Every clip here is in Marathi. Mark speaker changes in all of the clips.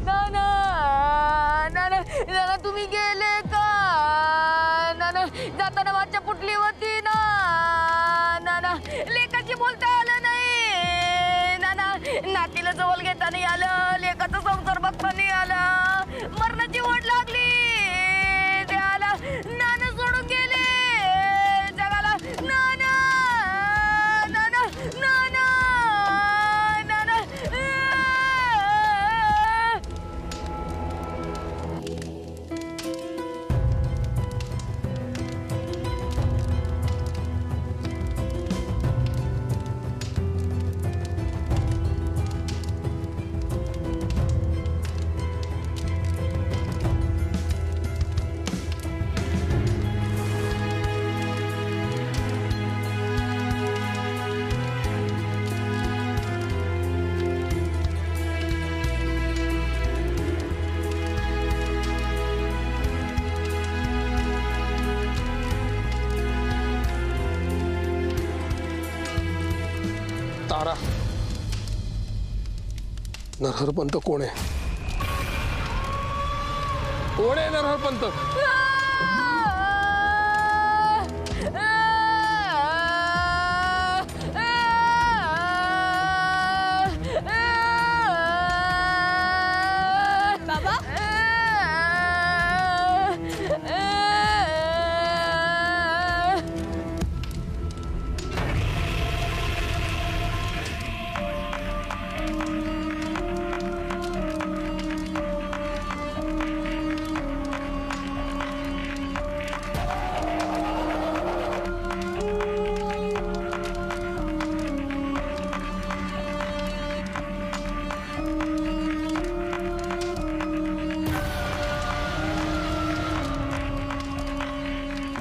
Speaker 1: नाना नाना नाना तुम्ही गेले का नाना? जाताना माझ्या पुटली होती ना नाना. लेकाची बोलता आलं नाही नाना. नातीला जवळ घेता नाही आलं. लेकाचा संसार बघता नाही आला. मरणाची ओढ लागली त्याला. नाना सोडून गेले जगाला. नाना नाना नाना नाना.
Speaker 2: तारा, नरहरपंत कोण आहे? कोण आहे नरहरपंत?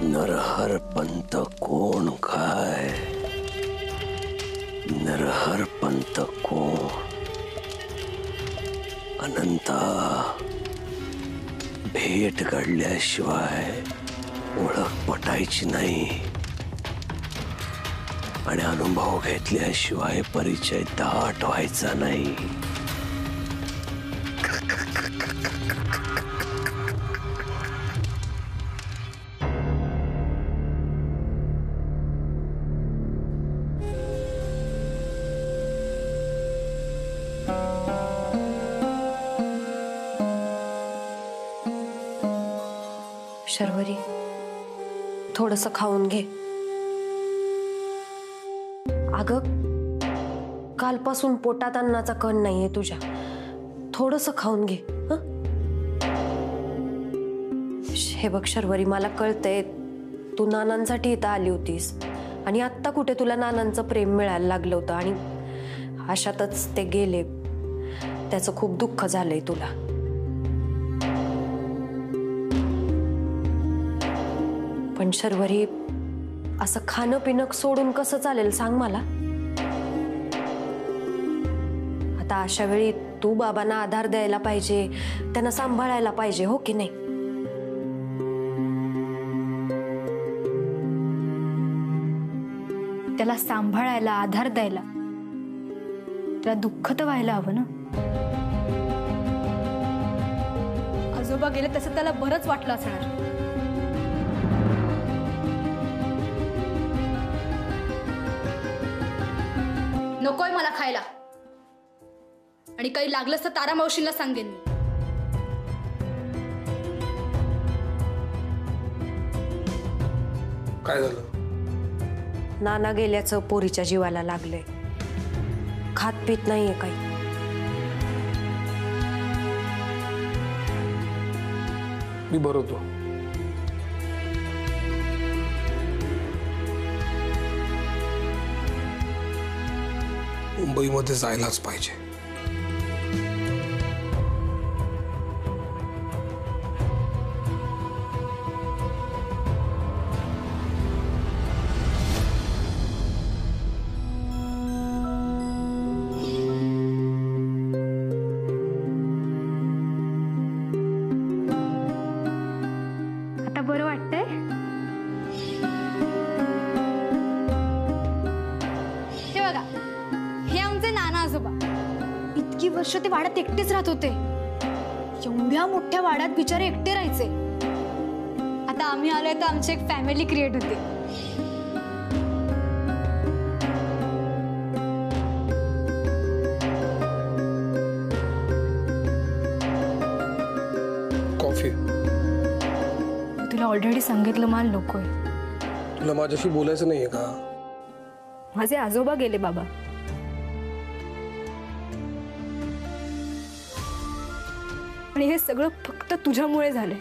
Speaker 3: नरहरपंत कोण काय? नरहरपंत कोण? अनंता, भेट घडल्याशिवाय ओळख पटायची नाही आणि अनुभव घेतल्याशिवाय परिचय दाट व्हायचा नाही.
Speaker 4: शर्वरी, थोडंसं खाऊन घे. अगं, कालपासून पोटात अन्नाचा कण नाहीये तुझ्या. थोडंसं खाऊन घे. हे बघ शर्वरी, मला कळतंय तू नानांसाठी इथं आली होतीस आणि आत्ता कुठे तुला नानांचं प्रेम मिळायला लागलं होतं आणि अशातच ते गेले. त्याचं खूप दुःख झालंय तुला. पण शर्वरी, असं खाणं पिणं सोडून कसं चालेल सांग मला? आता अशा वेळी तू बाबांना आधार द्यायला पाहिजे, त्यांना सांभाळायला पाहिजे, हो की नाही?
Speaker 5: त्याला सांभाळायला, आधार द्यायला, त्याला दुःख तर व्हायला हवं ना. आजोबा गेले तसं त्याला बरंच वाटलं असणार. नकोय मला खायला, आणि काही लागलंच तर तारा मावशींना सांगेन मी.
Speaker 2: काय झालं?
Speaker 4: नाना गेल्याचं पोरीच्या जीवाला लागलंय. खात पीत नाहीये काही.
Speaker 2: मी बरं होतो. मुंबईमध्ये जायलाच पाहिजे.
Speaker 5: आता बरं वाटतंय? हे बघा, हे आमचे नाना आजोबा. इतकी वर्ष ते वाड्यात एकटेच राहत होते. एवढ्या मोठ्या वाड्यात बिचारे एकटे राहायचे. आता आम्ही आलोय तर आमची एक फॅमिली क्रिएट होते.
Speaker 2: कॉफी.
Speaker 5: तुला ऑलरेडी सांगितलं मला नकोय.
Speaker 2: तुला माझ्याशी बोलायचं नाहीये का?
Speaker 5: माझे आजोबा गेले बाबा. आणि हे सगळं फक्त तुझ्यामुळे झाले.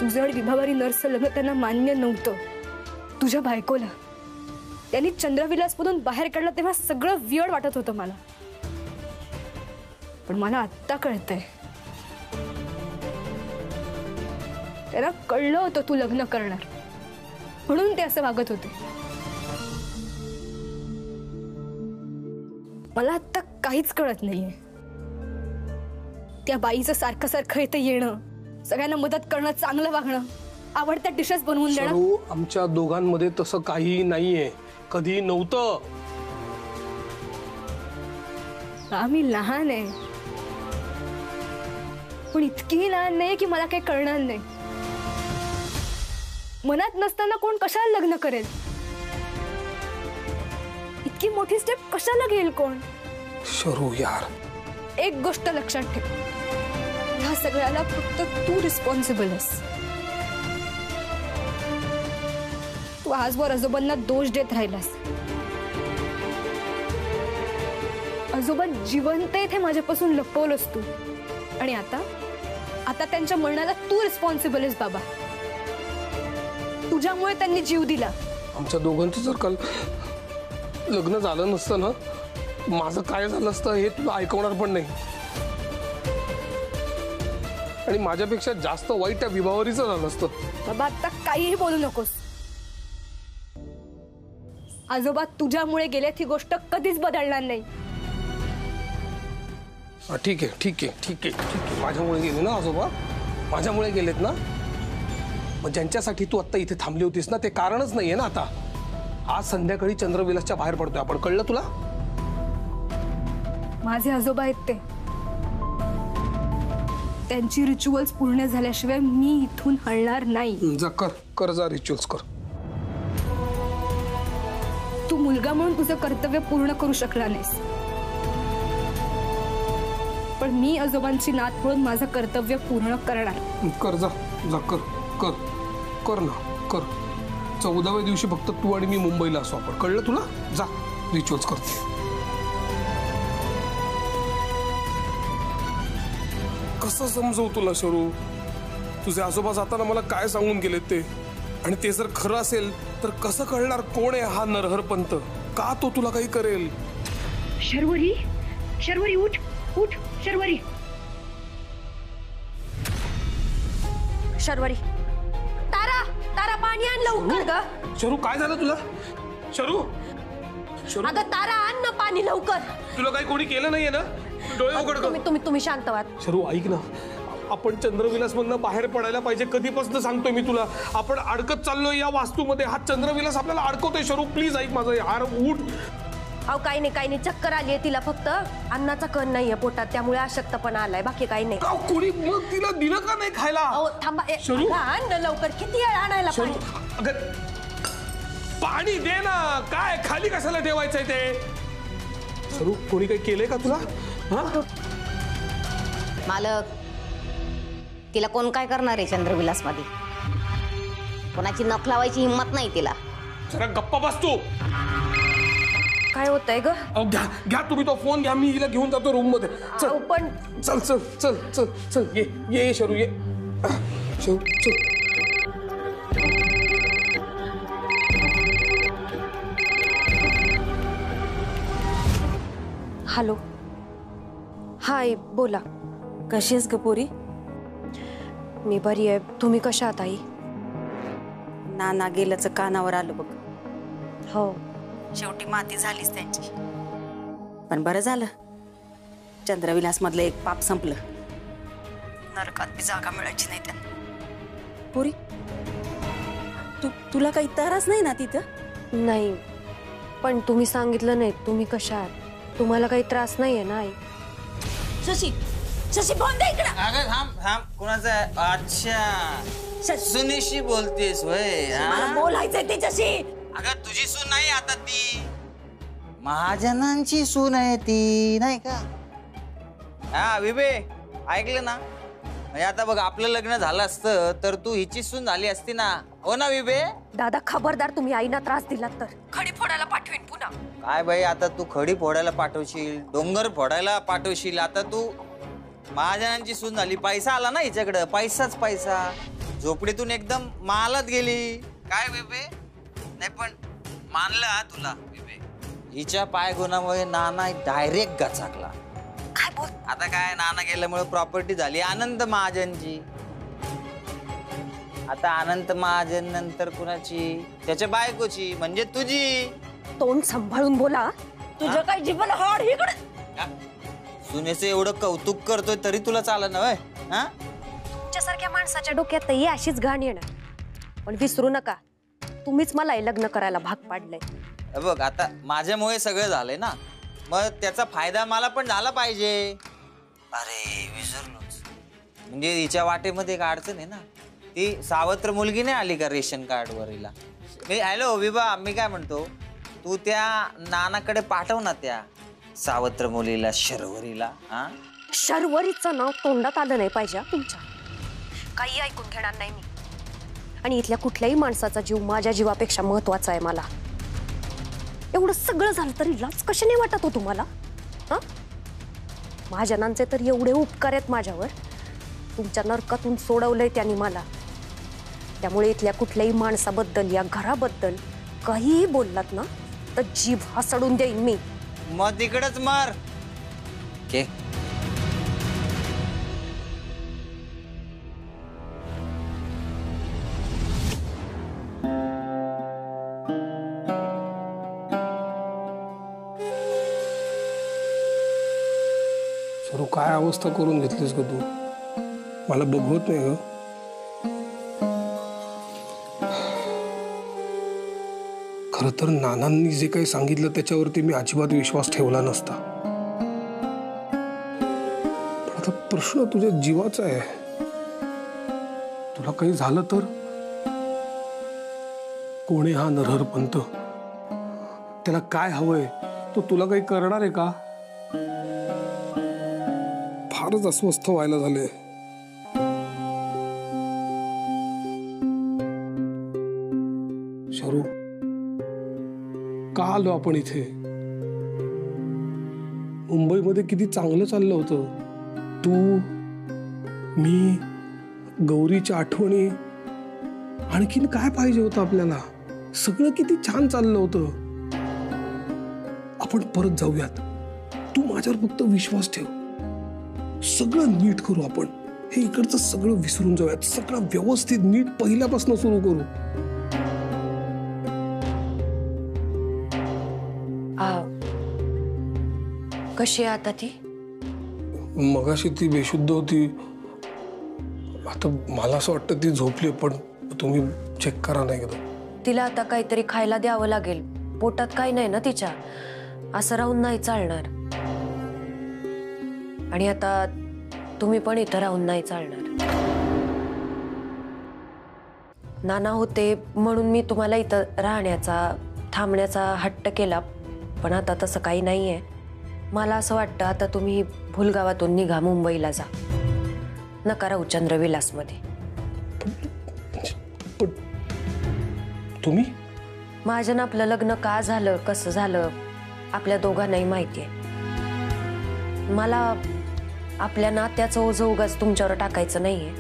Speaker 5: तुझं आणि विभावारी नर्सचं लग्न त्यांना मान्य नव्हतं. तुझ्या बायकोला त्यांनी चंद्रविलासमधून बाहेर काढलं तेव्हा सगळं वियर्ड वाटत होतं मला. पण मला आत्ता कळतंय त्यांना कळलं होतं तू लग्न करणार म्हणून ते असं वागत होते. मला आत्ता काहीच कळत नाहीये. त्या बाईचं सारखं सारखं इथे येणं, सगळ्यांना मदत करणं, चांगलं वागणं, आवडत्या डिशेस बनवून देणं.
Speaker 2: आमच्या दोघांमध्ये तसं काही नाहीये, कधी नव्हतं.
Speaker 5: आम्ही लहान आहे, पण इतकीही लहान नाही की मला काही कळणार नाही. मनात नसताना कोण कशाला लग्न करेल? इतकी मोठी स्टेप कशाला घेईल कोण?
Speaker 2: शरू यार,
Speaker 5: एक गोष्ट लक्षात ठेव, ह्या सगळ्याला फक्त तू रिस्पॉन्सिबल आहेस. तू आजवर आजोबांना दोष देत राहिलास. आजोबा जिवंत आहेत हे माझ्यापासून लपवलंस तू. आणि आता त्यांच्या मरणाला तू रिस्पॉन्सिबल आहेस बाबा. तुझ्यामुळे त्यांनी जीव दिला.
Speaker 2: आमच्या दोघांचं जर काल लग्न झालं नसतं ना, माझं काय झालं असतं हे तुला ऐकवणार पण नाही. आणि माझ्यापेक्षा जास्त वाईट त्या विभावरीचं झालं असतं.
Speaker 5: बाबा आता काहीही बोलू नकोस. आजोबा तुझ्यामुळे गेल्यात ही गोष्ट कधीच बदलणार नाही.
Speaker 2: ठीक आहे ठीक आहे ठीक आहे ठीक आहे. माझ्यामुळे गेले ना आजोबा, माझ्यामुळे गेलेत ना. मग ज्यांच्यासाठी तू आता इथे थांबली होतीस ना, ते कारणच नाहीये ना आता. आज संध्याकाळी चंद्रविलासच्या बाहेर पडतोय आपण, कळलं तुला?
Speaker 5: माझे आजोबा आहेत ते. त्यांची रिच्युअल्स पूर्ण झाल्याशिवाय मी इथून हलणार नाही.
Speaker 2: जा कर जा रिच्युअल्स कर.
Speaker 5: तू मुलगा म्हणून तुझं कर्तव्य पूर्ण करू शकला नाहीस, पण मी आजोबांची नात म्हणून माझं कर्तव्य पूर्ण करणार.
Speaker 2: कर जा जा कर कर कर ना कर. 14व्या दिवशी फक्त तू आणि मी मुंबईला असू आपण, कळलं तुला? जा रिच्युअल्स करते. कसं समजवू तुला शरू? तुझे आजोबा जाताना मला काय सांगून गेलेत ते, आणि ते जर खरं असेल तर कसं कळणार कोण आहे हा नरहरपंत? का तो तुला काही करेल?
Speaker 5: शर्वरी, शर्वरी उठ उठ. शर्वरी,
Speaker 4: शर्वरी, तारा तारा पाणी आण लवकर ग.
Speaker 2: शरू काय झालं तुला? शरू शरू
Speaker 4: अगं तारा आण ना पाणी लवकर.
Speaker 2: तुला काही कोणी केलं नाहीये ना? डोळे उघड कर.
Speaker 4: तुम्ही शांत व्हा.
Speaker 2: शरू ऐक ना, आपण चंद्रविलास मधनं बाहेर पडायला पाहिजे. कधीपासून सांगतोय मी तुला, आपण अडकत चाललोय या वास्तूमध्ये. हा चंद्रविलास आपल्याला अडकवतोय. शरू प्लीज ऐक माझं यार, उठ.
Speaker 4: अहो काही नाही चक्कर आली आहे तिला. फक्त अन्नाचा कण नाहीये पोटात, त्यामुळे अशक्तपणा आलाय, बाकी काही नाही.
Speaker 2: कोणी मग तिला दिलं का नाही खायला?
Speaker 4: अहो थांबा.
Speaker 2: शरू?
Speaker 4: आण ना लवकर. किती वेळ आणायला
Speaker 2: शरू
Speaker 4: पाणी?
Speaker 2: अगं पाणी दे ना. काय खाली कशाला ठेवायचंय ते? शरू कोणी काही केलंय का तुला? हा
Speaker 6: मालक, तिला कोण काय करणार आहे चंद्रविलास मध्ये? कोणाची नख लावायची हिंमत नाही तिला.
Speaker 2: जरा गप्पा बस तू.
Speaker 4: काय होतंय ग?
Speaker 2: अहो घ्या तुम्ही तो फोन घ्या, मी हिला घेऊन जातो रूम मध्ये. चल
Speaker 4: पण
Speaker 2: चल चल चल चल चल ये शरू ये. शरू चल.
Speaker 4: हॅलो. हाय बोला.
Speaker 7: कशी आहेस ग पोरी?
Speaker 4: मी बरी आहे. तुम्ही कशा आहात आई?
Speaker 7: नाना गेल्याचं कानावर आलं बघ.
Speaker 4: हो,
Speaker 7: शेवटी माती झालीच त्यांची. पण बरं झालं, चंद्रविलास मधलं एक पाप संपलं. नरकात बी जागा मिळायची नाही त्यांना. पोरी तुला काही त्रास नाही ना तिथं?
Speaker 4: नाही पण तुम्ही सांगितलं नाही तुम्ही कशा आहात. तुम्हाला काही त्रास नाहीये ना आई?
Speaker 7: शशी शशी फोन दे इकडं.
Speaker 8: अगं थांब थांब, कोणाचा आहे? अच्छा, सुनेशी बोलतेस वय?
Speaker 7: मला बोलायचंय तिच्याशी.
Speaker 8: अगं तुझी सून नाही आता ती, महाजनांची सून आहे ती, नाही का? हा विबे, ऐकलं ना? म्हणजे आता बघ, आपलं लग्न झालं असतं तर तू हिची सून झाली असती ना, हो ना विबे?
Speaker 4: दादा खबरदार, तुम्ही आईना त्रास दिलात तर खडी फोडायला पाठवीन पुन्हा.
Speaker 8: काय बाई, आता तू खडी फोडायला पाठवशील, डोंगर फोडायला पाठवशील, आता तू महाजनांची सून झाली. पैसा आला ना हिच्याकडं, पैसाच पैसा. झोपडीतून एकदम मालत गेली. काय बेबे? नाही पण मानलं हा तुला बेबे. हिच्या पायगुणामुळे नाना डायरेक्ट गचाकला.
Speaker 7: काय बोल?
Speaker 8: आता काय, नाना गेल्यामुळे प्रॉपर्टी झाली अनंत महाजनची. आता अनंत महाजन नंतर कुणाची? त्याच्या बायकोची, म्हणजे तुझी.
Speaker 4: तोंड सांभाळून बोला.
Speaker 7: तुझं काय जीवन हाड इकडे.
Speaker 8: सुनेचं एवढं कौतुक करतोय तरी तुला चालत ना? हा,
Speaker 4: तुमच्यासारख्या माणसाच्या डोक्यात ही अशीच घाण येणार. पण विसरू नका, तुम्हीच मला हे लग्न करायला भाग पाडलंय.
Speaker 8: बघ आता माझ्यामुळे सगळं झालंय ना, मग त्याचा फायदा मला पण झाला पाहिजे. अरे विसरलोच, म्हणजे हिच्या वाटेमध्ये एक अडचण आहे ना, ती सावत्र मुलगी नाही आली का रेशन कार्ड वरीला? मी हॅलो विभा, मी काय म्हणतो, तू त्या नानाकडे पाठव ना त्या सावत्र मुलीला, शर्वरीला. हा,
Speaker 4: शर्वरीचं नाव तोंडात आलं नाही पाहिजे तुमच्या. काही ऐकून घेणार नाही मी. आणि इथल्या कुठल्याही माणसाचा जीव माझ्या जीवापेक्षा महत्वाचा आहे मला. एवढं सगळं झालं तरी लाज कशी नाही वाटत हो तुम्हाला? हा, महाजनांचे तर एवढे उपकार आहेत माझ्यावर. तुमच्या नरकातून सोडवलंय त्यांनी मला. त्यामुळे इथल्या कुठल्याही माणसाबद्दल या घराबद्दल काहीही बोललात ना तर जीभ हासडून देईन मी.
Speaker 8: मग तिकडच मार. के
Speaker 2: सरू, काय अवस्था करून घेतलीस ग तू? मला बघवत नाही ग. खर तर नानांनी जे काही सांगितलं त्याच्यावरती मी अजिबात विश्वास ठेवला नसता. पण आता प्रश्न तुझ्या जीवाचा आहे. तुला काही झालं तर कोणी हा नरहरपंत? त्याला काय हवंय तो तुला काही करणार आहे का? फारच अस्वस्थ व्हायला झाले. शरू, का आलो आपण इथे? मुंबईमध्ये किती चांगलं चाललं होतं. तू, मी, गौरीच्या आठवणी, आणखीन काय पाहिजे होतं आपल्याला? सगळं किती छान चाललं होतं. आपण परत जाऊयात. तू माझ्यावर फक्त विश्वास ठेव. सगळं नीट करू आपण. हे इकडचं सगळं विसरून जाऊयात. सगळं व्यवस्थित नीट पहिल्यापासून सुरू करू.
Speaker 4: कशी आहे आता ती?
Speaker 2: मगाशी ती बेशुद्ध होती. आता मला असं वाटतं ती झोपली, पण तुम्ही चेक करा नाही का?
Speaker 4: तिला आता काहीतरी खायला द्यावं लागेल. पोटात काही नाही ना तिच्या. असं राहून नाही चालणार. आणि आता तुम्ही पण इथं राहून नाही चालणार. नाना होते म्हणून मी तुम्हाला इथं राहण्याचा, थांबण्याचा हट्ट केला. पण आता तसं काही नाहीये. मला असं वाटतं आता तुम्ही भुलगावातून निघा, मुंबईला जा. नका राहू चंद्रविलासमध्ये.
Speaker 2: पण तुम्ही?
Speaker 4: माझ्यानं आपलं लग्न का झालं, कसं झालं, आपल्या दोघांनाही माहिती आहे. मला आपल्या नात्याचं ओझं उगाच तुमच्यावर टाकायचं नाहीये.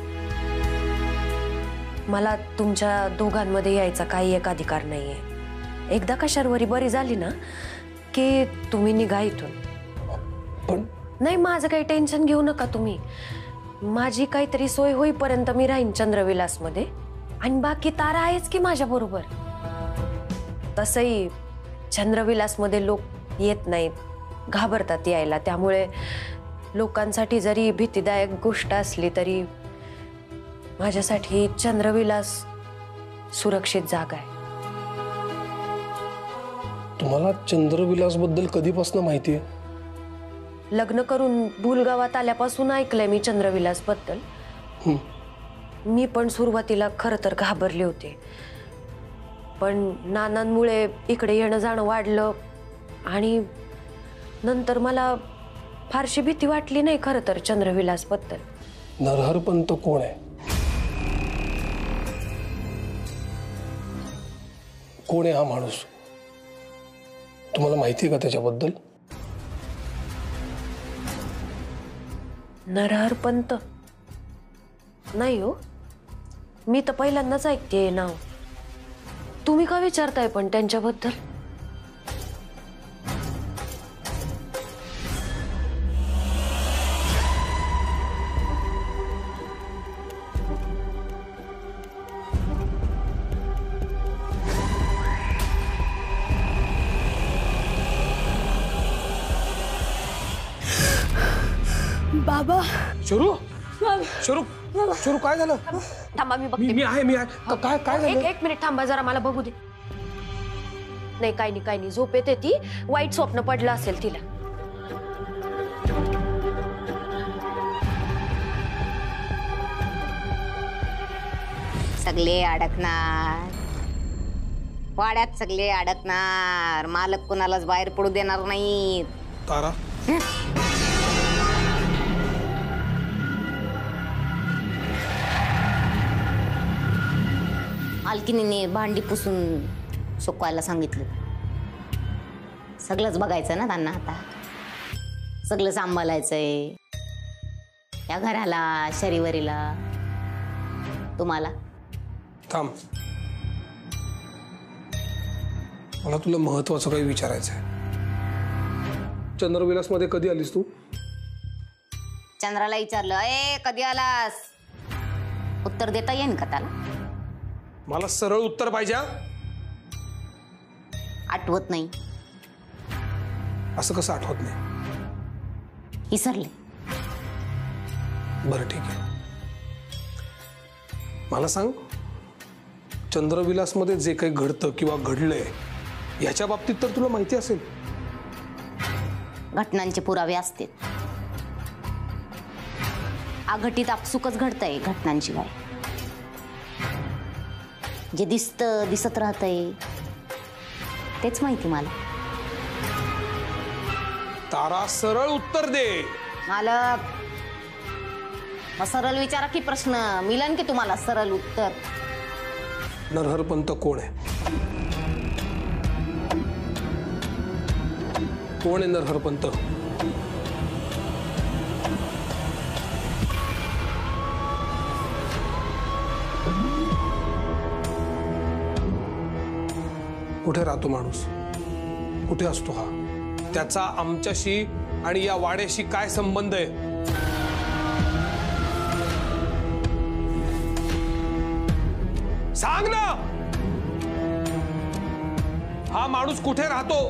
Speaker 4: मला तुमच्या दोघांमध्ये यायचा काही एक अधिकार नाहीये. एकदा का शर्वरी बरी झाली ना की तुम्ही निघा इथून.
Speaker 2: पण
Speaker 4: नाही, माझं काही टेन्शन घेऊ नका तुम्ही. माझी काहीतरी सोय होईपर्यंत मी राहीन चंद्रविलासमध्ये. आणि बाकी तारा आहेच की माझ्या बरोबर. तसंही चंद्रविलासमध्ये लोक येत नाहीत, घाबरतात यायला. त्यामुळे लोकांसाठी जरी भीतीदायक गोष्ट असली तरी माझ्यासाठी चंद्रविलास सुरक्षित जागा आहे.
Speaker 2: तुम्हाला चंद्रविलास बद्दल कधीपासून माहिती आहे?
Speaker 4: लग्न करून भूलगावात आल्यापासून ऐकलंय मी चंद्रविलास बद्दल. मी पण सुरुवातीला खरं तर घाबरले होते, पण नानांमुळे इकडे येणं जाणं वाढलं आणि नंतर मला फारशी भीती वाटली नाही खरं तर चंद्रविलास बद्दल.
Speaker 2: नरहरपंत कोण आहे? कोण आहे हा माणूस? तुम्हाला माहिती आहे का त्याच्याबद्दल?
Speaker 4: नरहरपंत नाही हो, मी तर पहिल्यांदाच ऐकतेय नाव. तुम्ही का विचारताय पण त्यांच्याबद्दल?
Speaker 5: बाबा
Speaker 2: शरू शरू शरू काय झालं?
Speaker 4: थांबा मी बघते.
Speaker 2: मी आहे. काय काय झालं?
Speaker 4: एक मिनिट थांबा जरा, मला बघू दे. नाही काय नाही झोप येते, ती वाईट स्वप्न पडलं असेल तिला.
Speaker 6: सगळे अडकणार वाड्यात, सगळे अडकणार. मालक कोणालाच बाहेर पडू देणार नाहीत.
Speaker 2: तारा
Speaker 6: मालकिनीने भांडी पुसून सुकवायला सांगितलं. सगळंच बघायचं ना त्यांना, आता सगळं सांभाळायचंय. या घराला, शरीवरीला, तुम्हाला.
Speaker 2: थांब, मला तुला महत्वाचं काही विचारायचं आहे. चंद्रविलास मध्ये कधी आलीस तू?
Speaker 6: चंद्राला विचारलं, ए कधी आलास? उत्तर देता येईन का त्याला?
Speaker 2: मला सरळ उत्तर पाहिजे.
Speaker 6: आठवत नाही.
Speaker 2: असं कसं आठवत नाही?
Speaker 6: विसरले.
Speaker 2: बरं ठीक आहे, मला सांग, चंद्रविलास मध्ये जे काही घडतं किंवा घडलंय याच्या बाबतीत तर तुला माहिती असेल.
Speaker 6: घटनांचे पुरावे असते. अघटित आपसुकच घडतंय घटनांशिवाय. जे दिसत राहतंय तेच माहिती मला.
Speaker 2: तारा सरळ उत्तर दे.
Speaker 6: मालक, मग सरळ विचारा की प्रश्न, मिलन की तुम्हाला सरळ उत्तर.
Speaker 2: नरहरपंत कोण आहे? कोण आहे नरहरपंत? कुठे राहतो माणूस? कुठे असतो हा? त्याचा आमच्याशी आणि या वाड्याशी काय संबंध आहे? सांग ना. हा माणूस कुठे राहतो?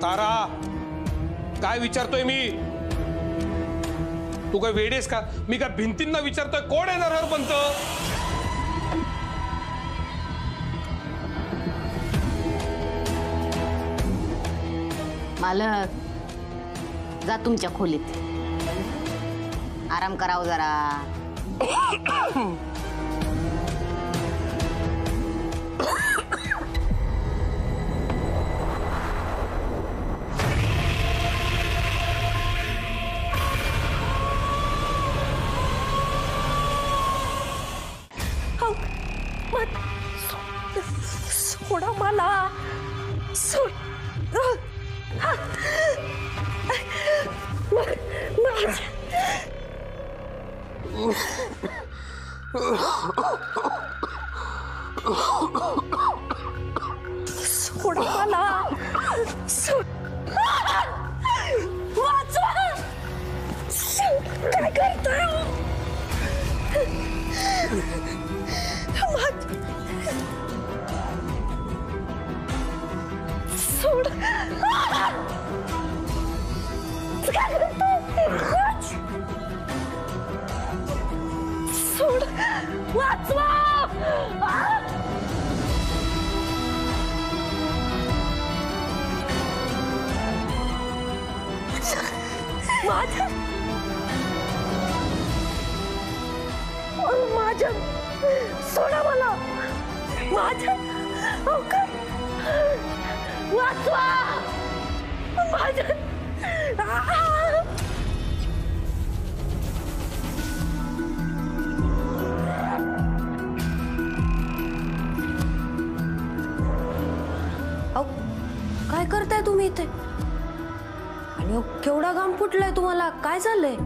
Speaker 2: तारा, काय विचारतोय मी? तू काय वेडेस का? मी काय भिंतींना विचारतोय कोण आहे नरहरपंत?
Speaker 6: मालक, जा तुमच्या खोलीत, आराम करावं जरा.
Speaker 4: सोडा मला, सोड. सोड मला, सोड. वाचवा. काय करतोय? सोड. सोड. वाचवा.
Speaker 1: माझ्या सोडा मला माझ्या वाचवा माझ्या
Speaker 4: काय करताय तुम्ही इथे? आणि केवढा घाम फुटलाय तुम्हाला? काय झालंय?